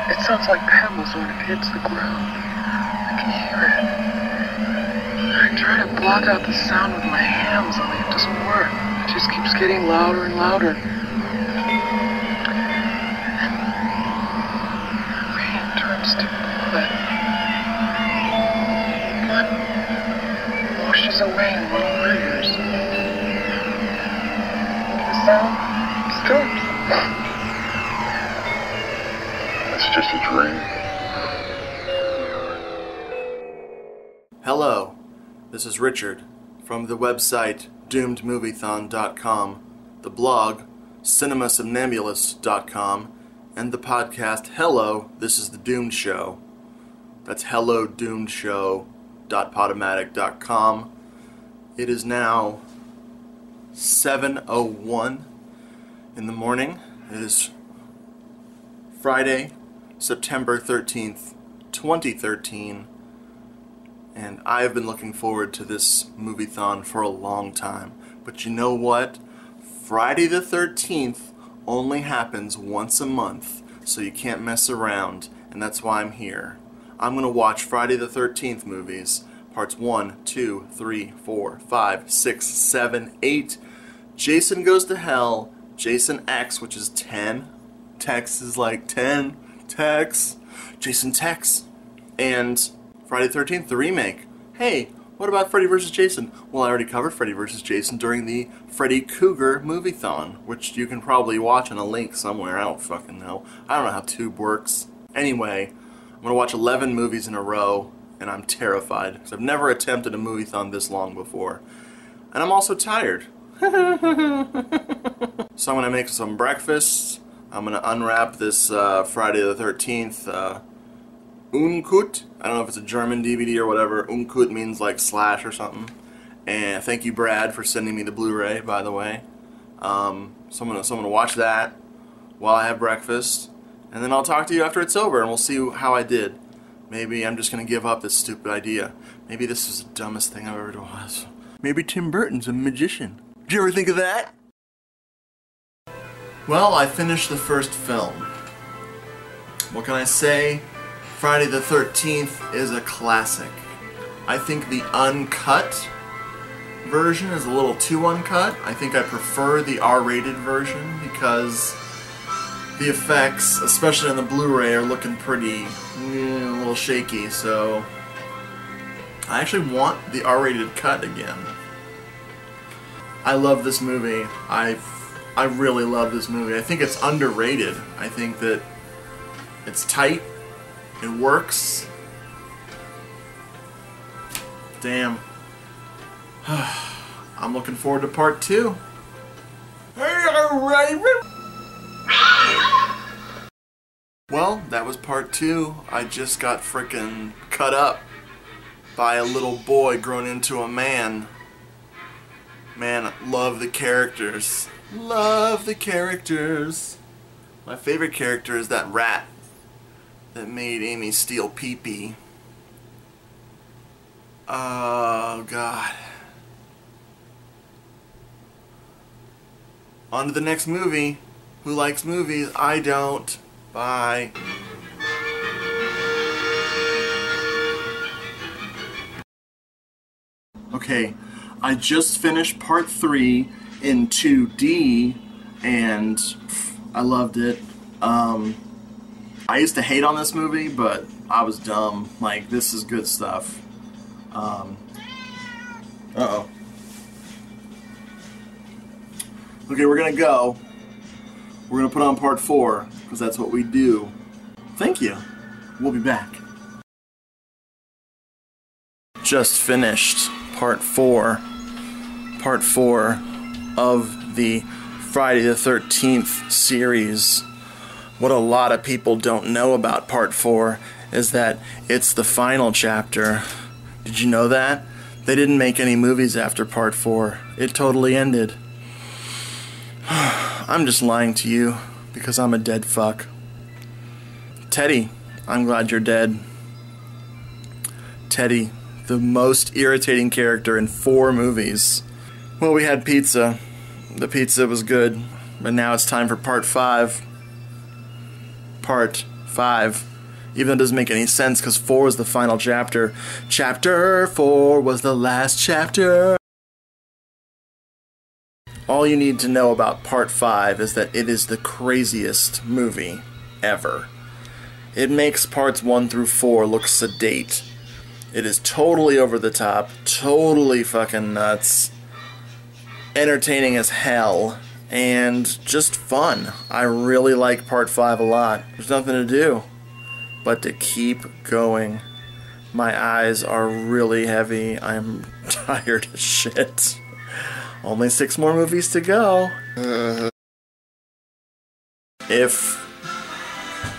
It sounds like pebbles when it hits the ground. I can hear it. I try to block out the sound with my hands, only it doesn't work. It just keeps getting louder and louder. And the rain turns to blood. Blood washes away in long rivers. The sound stops. It's just a dream. Hello, this is Richard from the website doomedmoviethon.com, the blog cinemasomnambulist.com, and the podcast Hello, This is the Doomed Show. That's hellodoomedshow.podomatic.com. It is now 7:01 in the morning. It is Friday, September 13th, 2013, and I've been looking forward to this moviethon for a long time. But you know what? Friday the 13th only happens once a month, so you can't mess around, and that's why I'm here. I'm going to watch Friday the 13th movies, parts 1, 2, 3, 4, 5, 6, 7, 8. Jason Goes to Hell, Jason X, which is 10. Tex is like 10. Tex. Jason Tex. And Friday the 13th, the remake. Hey, what about Freddy vs. Jason? Well, I already covered Freddy vs. Jason during the Freddy Cougar Moviethon, which you can probably watch on a link somewhere. I don't fucking know. I don't know how Tube works. Anyway, I'm going to watch 11 movies in a row, and I'm terrified, because I've never attempted a moviethon this long before. And I'm also tired. So I'm going to make some breakfast. I'm going to unwrap this Friday the 13th Uncut. I don't know if it's a German DVD or whatever. Uncut means like slash or something. And thank you, Brad, for sending me the Blu-ray, by the way. So I'm gonna watch that while I have breakfast. And then I'll talk to you after it's over, and we'll see how I did. Maybe I'm just going to give up this stupid idea. Maybe this is the dumbest thing I've ever done. Maybe Tim Burton's a magician. Did you ever think of that? Well, I finished the first film. What can I say? Friday the 13th is a classic. I think the uncut version is a little too uncut. I think I prefer the R-rated version because the effects, especially on the Blu-ray, are looking pretty a little shaky, so I actually want the R-rated cut again. I love this movie. I really love this movie. I think it's underrated. I think that it's tight. It works. Damn. I'm looking forward to part 2. Well, that was part 2. I just got frickin' cut up by a little boy grown into a man. Man, love the characters. Love the characters. My favorite character is that rat that made Amy steal pee-pee. Oh, God. On to the next movie. Who likes movies? I don't. Bye. Okay, I just finished part 3 in 2D, and I loved it. I used to hate on this movie, but I was dumb. Like, this is good stuff. Uh-oh. Okay, we're gonna go. We're gonna put on part 4, because that's what we do. Thank you. We'll be back. Just finished part 4. Part 4 of the Friday the 13th series. What a lot of people don't know about part 4 is that it's the final chapter. Did you know that? They didn't make any movies after part 4. It totally ended. I'm just lying to you because I'm a dead fuck. Teddy, I'm glad you're dead. Teddy, the most irritating character in 4 movies. Well, we had pizza. The pizza was good, but now it's time for part 5. Part 5. Even though it doesn't make any sense, because 4 was the final chapter. Chapter 4 was the last chapter. All you need to know about Part 5 is that it is the craziest movie ever. It makes Parts 1 through 4 look sedate. It is totally over the top, totally fucking nuts, entertaining as hell, and just fun. I really like Part 5 a lot. There's nothing to do but to keep going. My eyes are really heavy. I'm tired as shit. Only 6 more movies to go. If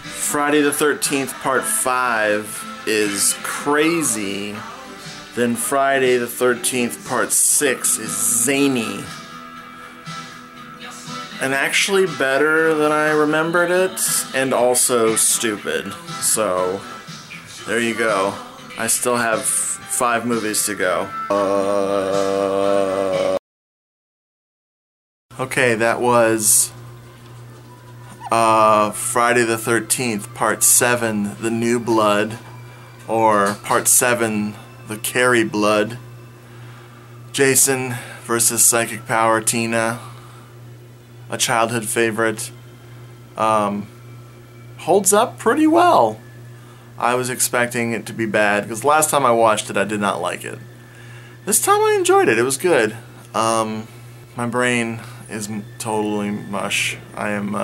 Friday the 13th Part 5 is crazy, then Friday the 13th Part 6 is zany. And actually better than I remembered it, and also stupid. So, there you go. I still have 5 movies to go. Okay, that was Friday the 13th, Part 7, The New Blood, or Part 7, The Carrie Blood. Jason versus Psychic Power Tina. A childhood favorite. Holds up pretty well. I was expecting it to be bad, because last time I watched it I did not like it. This time I enjoyed it. It was good. My brain is totally mush. I am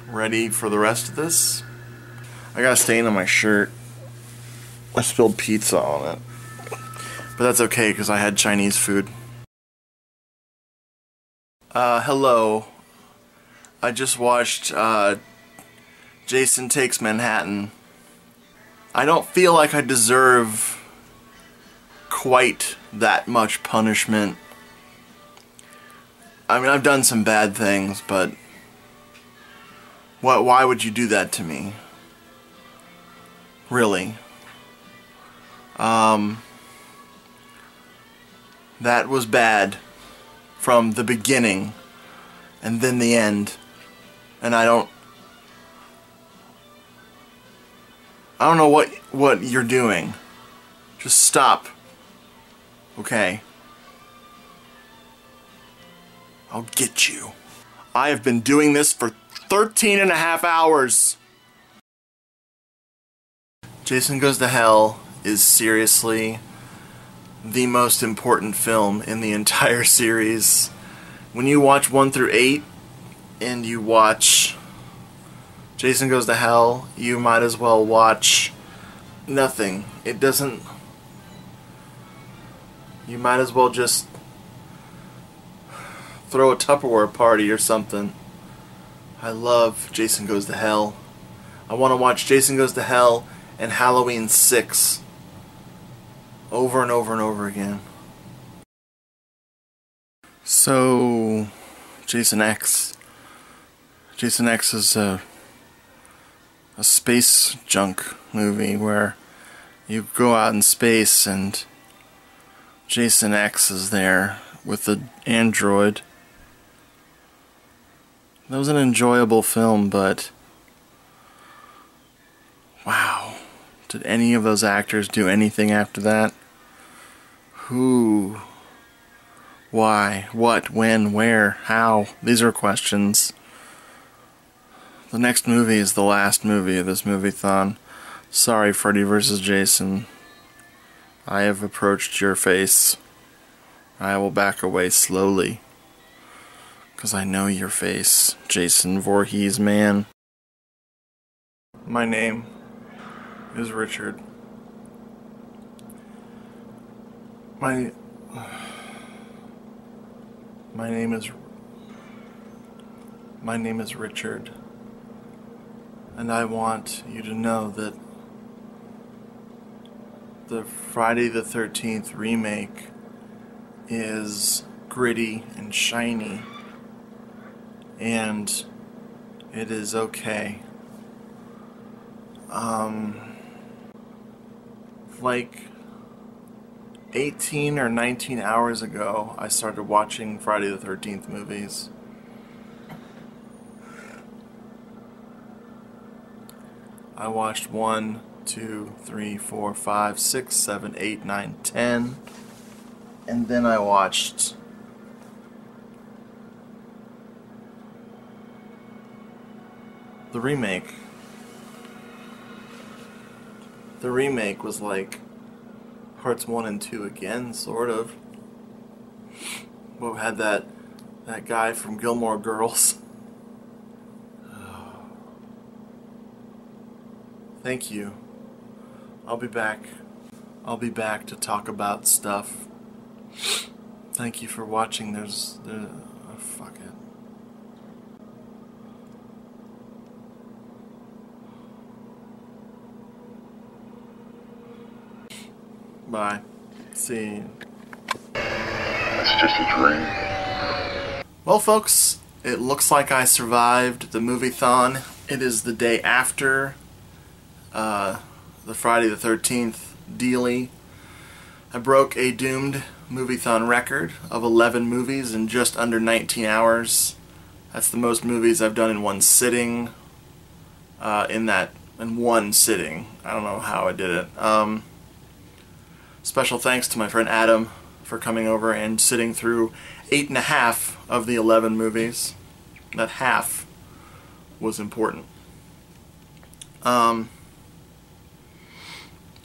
ready for the rest of this. I got a stain on my shirt. I spilled pizza on it. But that's okay, because I had Chinese food. Hello. I just watched Jason Takes Manhattan. I don't feel like I deserve quite that much punishment. I mean, I've done some bad things, but why would you do that to me? Really? That was bad from the beginning and then the end. And I don't know what you're doing. Just stop. Okay? I'll get you. I have been doing this for 13 and a half hours. Jason Goes to Hell is seriously the most important film in the entire series. When you watch 1 through 8 and you watch Jason Goes to Hell, you might as well watch nothing. It doesn't... You might as well just throw a Tupperware party or something. I love Jason Goes to Hell. I want to watch Jason Goes to Hell and Halloween 6 over and over and over again. So, Jason X. Jason X is a space junk movie where you go out in space and Jason X is there with the android. That was an enjoyable film, but wow. Did any of those actors do anything after that? Who? Why? What? When? Where? How? These are questions. The next movie is the last movie of this moviethon. Sorry, Freddy vs. Jason. I have approached your face. I will back away slowly. Because I know your face, Jason Voorhees, man. My name is Richard. My name is Richard. And I want you to know that the Friday the 13th remake is gritty and shiny, and it is okay. Like 18 or 19 hours ago, I started watching Friday the 13th movies. I watched 1, 2, 3, 4, 5, 6, 7, 8, 9, 10. And then I watched the remake. The remake was like parts 1 and 2 again, sort of. Well, had that guy from Gilmore Girls. Thank you. I'll be back. I'll be back to talk about stuff. Thank you for watching. Oh, fuck it. Bye. See you. It's just a dream. Well, folks, it looks like I survived the Moviethon. It is the day after the Friday the 13th dealie. I broke a doomed Moviethon record of 11 movies in just under 19 hours. That's the most movies I've done in one sitting. In one sitting. I don't know how I did it. Special thanks to my friend Adam for coming over and sitting through 8.5 of the 11 movies. That half was important.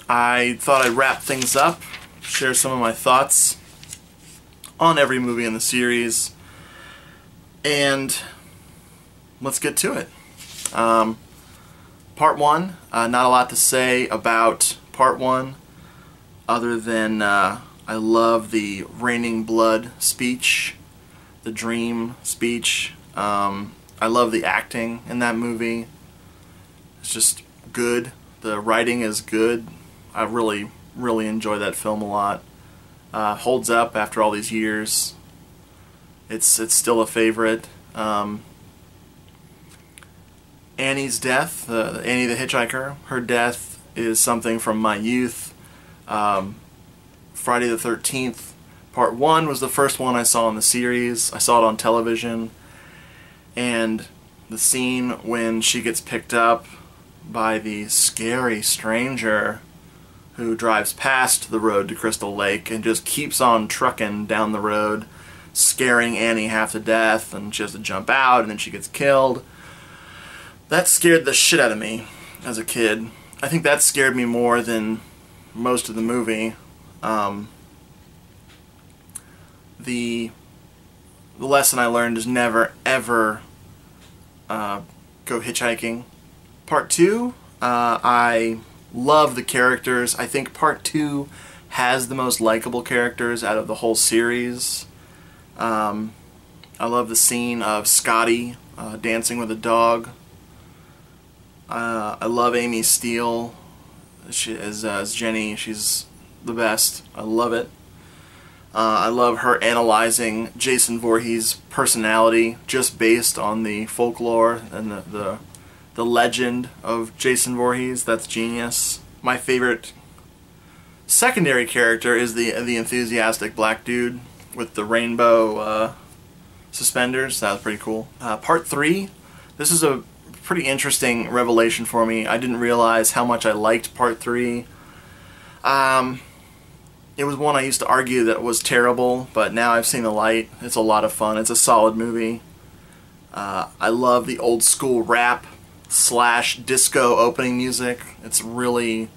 I thought I'd wrap things up, share some of my thoughts on every movie in the series, and let's get to it. Part 1, not a lot to say about Part 1, other than I love the Raining Blood speech, the Dream speech. I love the acting in that movie. It's just good. The writing is good. I really, really enjoy that film a lot. Holds up after all these years. It's still a favorite. Annie's death, Annie the Hitchhiker, her death is something from my youth. Friday the 13th, Part 1 was the first one I saw in the series. I saw it on television. And the scene when she gets picked up by the scary stranger who drives past the road to Crystal Lake and just keeps on trucking down the road, scaring Annie half to death, and she has to jump out, and then she gets killed. That scared the shit out of me as a kid. I think that scared me more than most of the movie. The lesson I learned is never, ever go hitchhiking. Part 2, I love the characters. I think Part 2 has the most likable characters out of the whole series. I love the scene of Scotty dancing with a dog. I love Amy Steele as Jenny. She's the best. I love it. I love her analyzing Jason Voorhees' personality just based on the folklore and the legend of Jason Voorhees. That's genius. My favorite secondary character is the enthusiastic black dude with the rainbow suspenders. That was pretty cool. Part 3. This is a pretty interesting revelation for me. I didn't realize how much I liked Part 3. It was one I used to argue that was terrible, but now I've seen the light. It's a lot of fun. It's a solid movie. I love the old school rap / disco opening music. It's really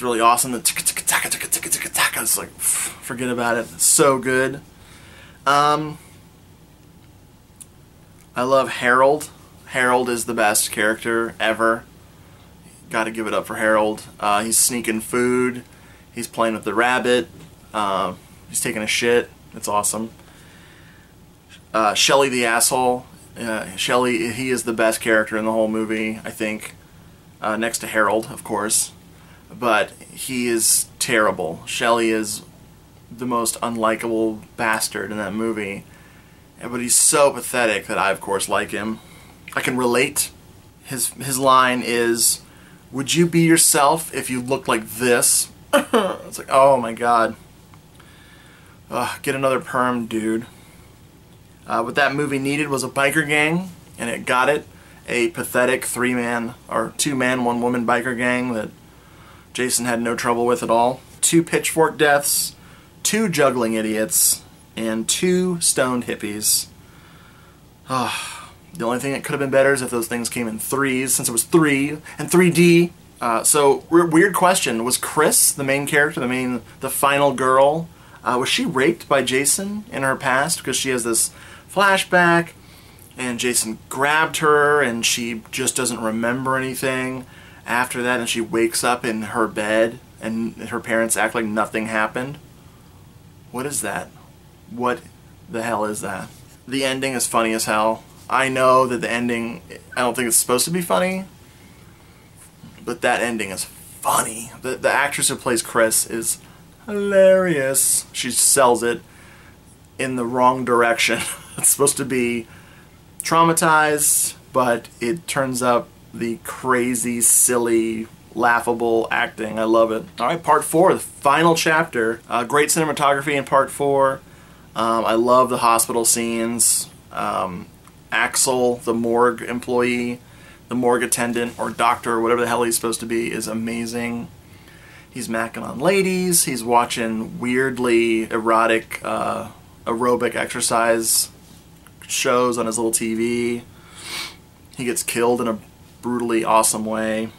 awesome. The ticka-ticka-taka-ticka-ticka-ticka-taka. It's like, forget about it. It's so good. I love Harold. Harold is the best character ever. Gotta give it up for Harold. He's sneaking food. He's playing with the rabbit. He's taking a shit. It's awesome. Shelly the asshole. Shelly, he is the best character in the whole movie, I think. Next to Harold, of course. But he is terrible. Shelly is the most unlikable bastard in that movie. But he's so pathetic that I, of course, like him. I can relate. His line is, "Would you be yourself if you looked like this?" It's like, oh my god. Get another perm, dude. What that movie needed was a biker gang, and it got it. a pathetic three-man or two-man, one-woman biker gang that Jason had no trouble with at all. 2 pitchfork deaths, 2 juggling idiots, and 2 stoned hippies. The only thing that could have been better is if those things came in 3s, since it was 3 and 3D. So, weird question. Was Chris, the main character, the final girl, was she raped by Jason in her past? Because she has this flashback, and Jason grabbed her, and she just doesn't remember anything after that, and she wakes up in her bed, and her parents act like nothing happened. What is that? What the hell is that? The ending is funny as hell. I know that the ending, I don't think it's supposed to be funny, but that ending is funny. The actress who plays Chris is hilarious. She sells it in the wrong direction. It's supposed to be traumatized, but it turns up the crazy, silly, laughable acting. I love it. Alright, part 4, the final chapter. Great cinematography in part 4. I love the hospital scenes. Axel, the morgue employee, the morgue attendant or doctor, whatever the hell he's supposed to be, is amazing. He's macking on ladies. He's watching weirdly erotic aerobic exercise shows on his little TV. He gets killed in a brutally awesome way.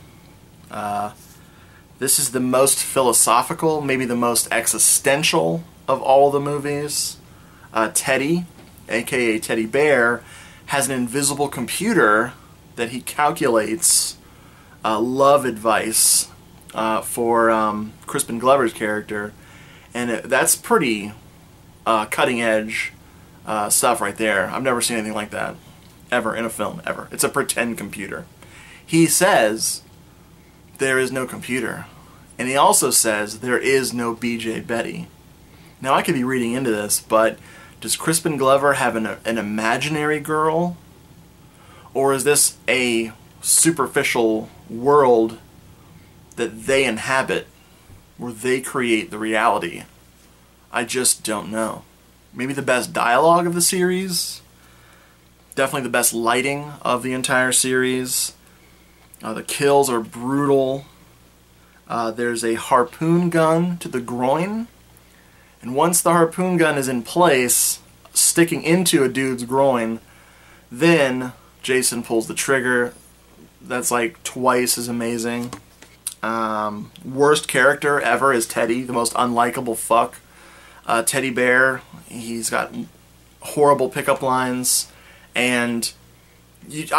This is the most philosophical, maybe the most existential of all the movies. Teddy, aka Teddy Bear, has an invisible computer that he calculates love advice for Crispin Glover's character, and that's pretty cutting edge stuff right there. I've never seen anything like that ever in a film, ever. It's a pretend computer. He says there is no computer, and he also says there is no BJ Betty. Now I could be reading into this, but does Crispin Glover have an imaginary girl? Or is this a superficial world that they inhabit, where they create the reality? I just don't know. Maybe the best dialogue of the series. Definitely the best lighting of the entire series. The kills are brutal. There's a harpoon gun to the groin. And once the harpoon gun is in place, sticking into a dude's groin, then Jason pulls the trigger. That's like twice as amazing. Worst character ever is Teddy, the most unlikable fuck. Teddy Bear, he's got horrible pickup lines, and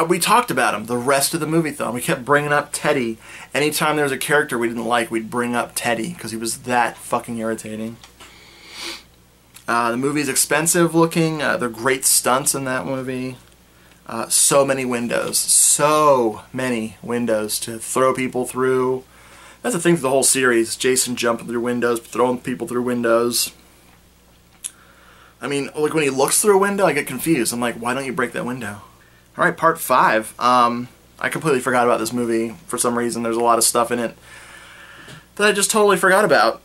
we talked about him the rest of the Moviethon. We kept bringing up Teddy. Anytime there was a character we didn't like, we'd bring up Teddy, because he was that fucking irritating. The movie's expensive looking. There are great stunts in that movie. So many windows. So many windows to throw people through. That's the thing for the whole series. Jason jumping through windows, throwing people through windows. I mean, like when he looks through a window, I get confused. I'm like, why don't you break that window? Alright, part 5. I completely forgot about this movie for some reason. There's a lot of stuff in it that I just totally forgot about.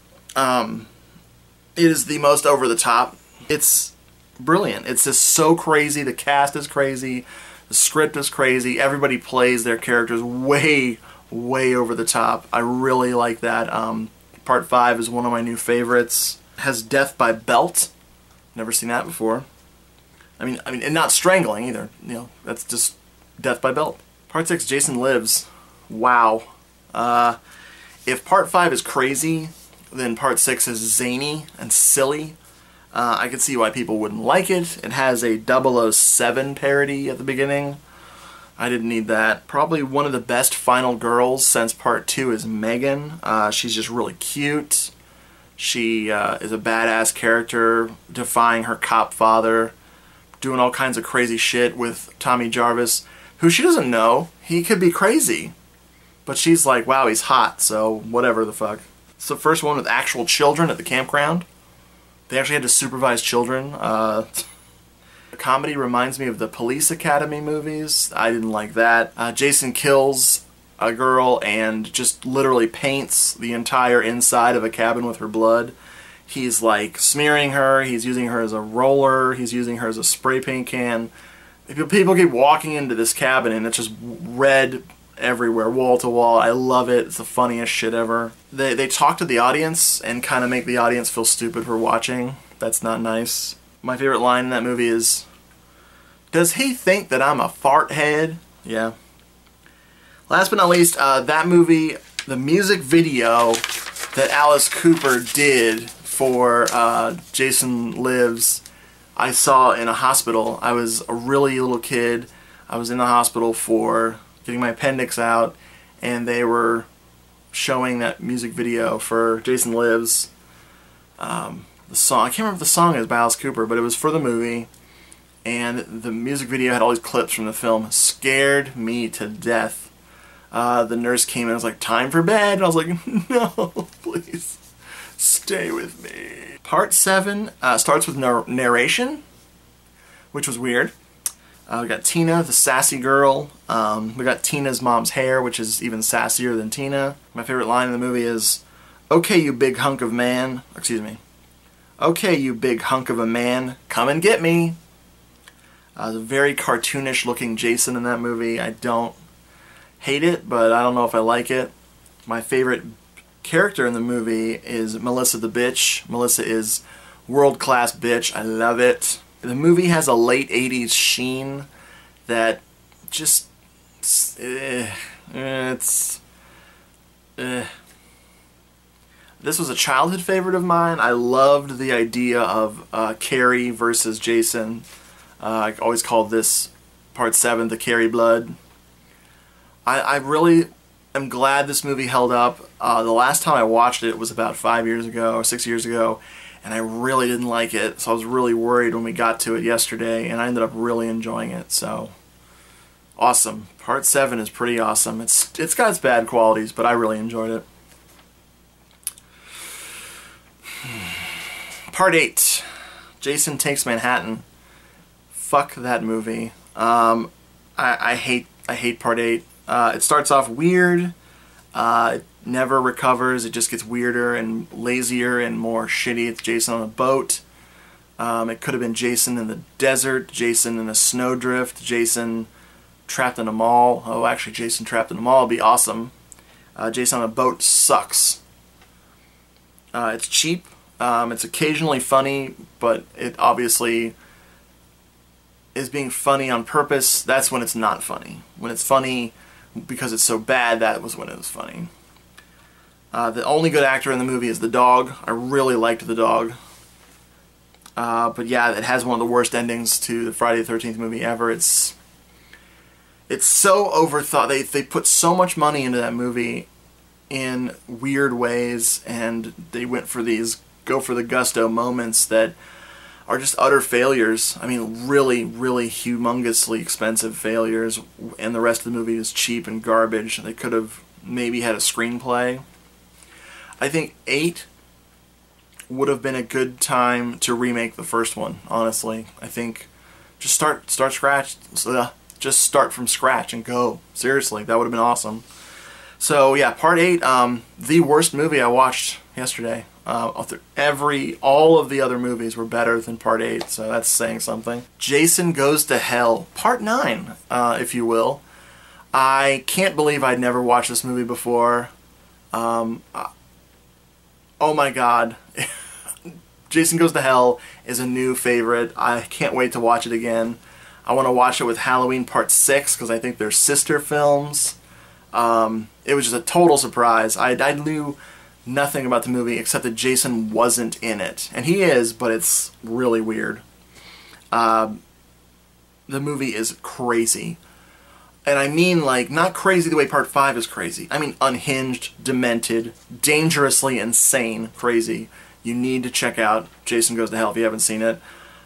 It is the most over the top. It's brilliant. It's just so crazy. The cast is crazy. The script is crazy. Everybody plays their characters way, way over the top. I really like that. Part 5 is one of my new favorites. It has death by belt. Never seen that before. I mean, and not strangling either. You know, that's just death by belt. Part 6, Jason Lives. Wow. If Part 5 is crazy, then Part 6 is zany and silly. I can see why people wouldn't like it. It has a 007 parody at the beginning. I didn't need that. Probably one of the best final girls since Part 2 is Megan. She's just really cute. She is a badass character, defying her cop father, doing all kinds of crazy shit with Tommy Jarvis, who she doesn't know. He could be crazy. But she's like, wow, he's hot, so whatever the fuck. It's the first one with actual children at the campground. They actually had to supervise children. The comedy reminds me of the Police Academy movies. I didn't like that. Jason kills a girl and just literally paints the entire inside of a cabin with her blood. He's like smearing her, he's using her as a roller, he's using her as a spray paint can. People keep walking into this cabin and it's just red everywhere, wall to wall. I love it. It's the funniest shit ever. They talk to the audience and kind of make the audience feel stupid for watching. That's not nice. My favorite line in that movie is, "Does he think that I'm a fart head?" Yeah. Last but not least, that movie, the music video that Alice Cooper did for Jason Lives, I saw in a hospital. I was a really little kid. I was in the hospital for getting my appendix out, and they were showing that music video for Jason Lives. The song, I can't remember if the song is by Alice Cooper, but it was for the movie, and the music video had all these clips from the film. Scared me to death. The nurse came in and was like, "Time for bed," and I was like, "No, please, stay with me." Part 7 starts with narration, which was weird. We got Tina, the sassy girl. We got Tina's mom's hair, which is even sassier than Tina. My favorite line in the movie is, "Okay, you big hunk of man," excuse me, "Okay, you big hunk of a man, come and get me." The very cartoonish looking Jason in that movie. I don't hate it, but I don't know if I like it. My favorite character in the movie is Melissa the bitch. Melissa is world-class bitch. I love it. The movie has a late 80s sheen that just this was a childhood favorite of mine. I loved the idea of Carrie versus Jason. I always called this Part 7 the Carrie blood. I really am glad this movie held up. The last time I watched it was about 5 years ago or 6 years ago, and I really didn't like it, so I was really worried when we got to it yesterday, and I ended up really enjoying it, so awesome. Part 7 is pretty awesome. It's got its bad qualities, but I really enjoyed it. Part 8, Jason Takes Manhattan. Fuck that movie. I hate Part 8. It starts off weird. It never recovers. It just gets weirder and lazier and more shitty. It's Jason on a boat. It could have been Jason in the desert, Jason in a snowdrift, Jason trapped in a mall. Oh, actually, Jason trapped in a mall would be awesome. Jason on a boat sucks. It's cheap. It's occasionally funny, but it obviously is being funny on purpose. That's when it's not funny. When it's funny because it's so bad, that was when it was funny. The only good actor in the movie is the dog. I really liked the dog. But yeah, it has one of the worst endings to the Friday the 13th movie ever. It's so overthought. They put so much money into that movie in weird ways, and they went for these go for the gusto moments that are just utter failures. I mean, really, really humongously expensive failures, and the rest of the movie is cheap and garbage. They could have maybe had a screenplay. I think 8 would have been a good time to remake the first one, honestly. I think just start from scratch and go. Seriously, that would have been awesome. So yeah, Part 8, the worst movie I watched yesterday. All of the other movies were better than Part 8, so that's saying something. Jason Goes to Hell, Part 9, if you will. I can't believe I'd never watched this movie before. Oh my god. Jason Goes to Hell is a new favorite. I can't wait to watch it again. I want to watch it with Halloween Part 6 because I think they're sister films. It was just a total surprise. I knew nothing about the movie except that Jason wasn't in it. And he is, but it's really weird. The movie is crazy. And I mean, like, not crazy the way Part 5 is crazy. I mean unhinged, demented, dangerously insane crazy. You need to check out Jason Goes to Hell if you haven't seen it.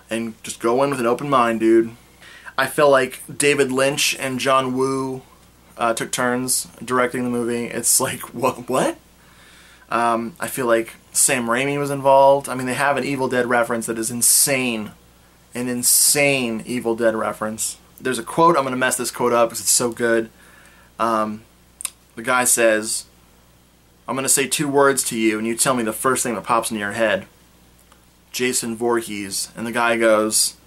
And just go in with an open mind, dude. I feel like David Lynch and John Woo took turns directing the movie. It's like, what? I feel like Sam Raimi was involved. I mean, they have an Evil Dead reference that is insane. An insane Evil Dead reference. There's a quote, I'm going to mess this quote up because it's so good. The guy says, "I'm going to say 2 words to you and you tell me the first thing that pops into your head. Jason Voorhees." And the guy goes,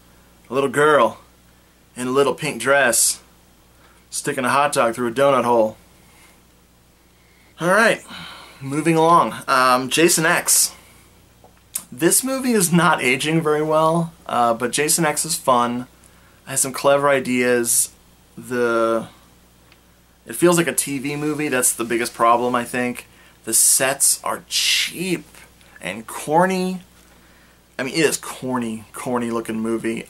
"A little girl in a little pink dress, sticking a hot dog through a donut hole. Alright, moving along. Jason X. This movie is not aging very well, but Jason X is fun. It has some clever ideas. It feels like a TV movie. That's the biggest problem, I think. The sets are cheap and corny. I mean, it is corny looking movie.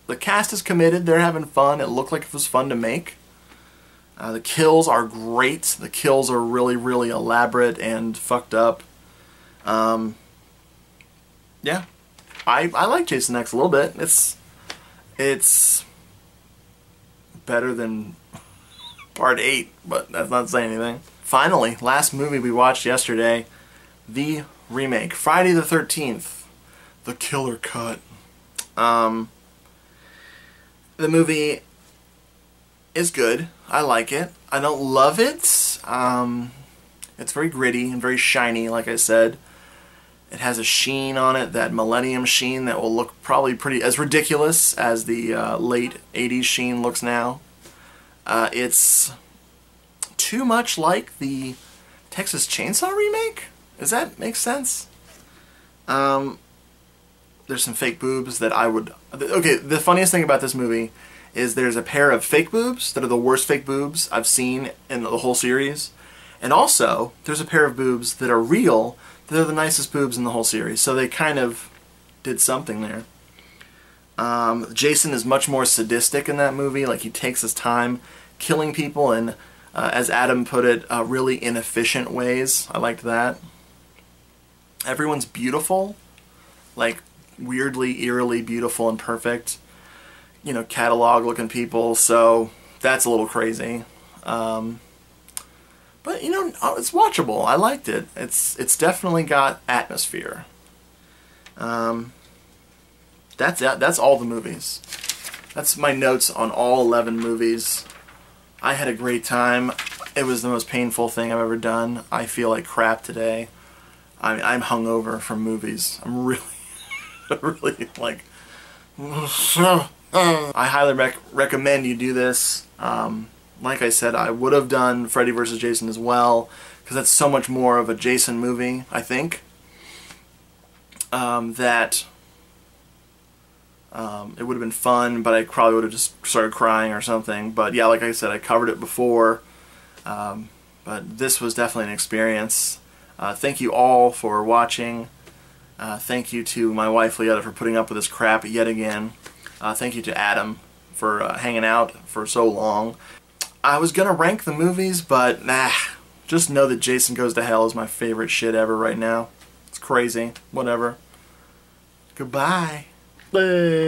The cast is committed. They're having fun. It looked like it was fun to make. The kills are great. The kills are really, really elaborate and fucked up. Yeah, I like Jason X a little bit. It's better than Part 8, but that's not saying anything. Finally, last movie we watched yesterday, the remake, Friday the 13th, The Killer Cut. The movie is good. I like it. I don't love it. It's very gritty and very shiny, like I said. It has a sheen on it, that Millennium sheen that will look probably pretty as ridiculous as the late 80s sheen looks now. It's too much like the Texas Chainsaw remake? Does that make sense? There's some fake boobs that I would... Okay, the funniest thing about this movie is there's a pair of fake boobs that are the worst fake boobs I've seen in the whole series. And also, there's a pair of boobs that are real that are the nicest boobs in the whole series. So they kind of did something there. Jason is much more sadistic in that movie. Like, he takes his time killing people in, as Adam put it, really inefficient ways. I liked that. Everyone's beautiful. Like, weirdly, eerily beautiful and perfect. You know, catalog-looking people. So that's a little crazy. But, you know, it's watchable. I liked it. It's definitely got atmosphere. That's it. That's all the movies. That's my notes on all 11 movies. I had a great time. It was the most painful thing I've ever done. I feel like crap today. I'm hungover from movies. I'm really, really like... I highly recommend you do this. Like I said, I would have done Freddy vs. Jason as well, because that's so much more of a Jason movie, I think, that it would have been fun, but I probably would have just started crying or something. But yeah, like I said, I covered it before, but this was definitely an experience. Thank you all for watching. Thank you to my wife, Leetta, for putting up with this crap yet again. Thank you to Adam for hanging out for so long. I was going to rank the movies, but nah. Just know that Jason Goes to Hell is my favorite shit ever right now. It's crazy. Whatever. Goodbye. Bye.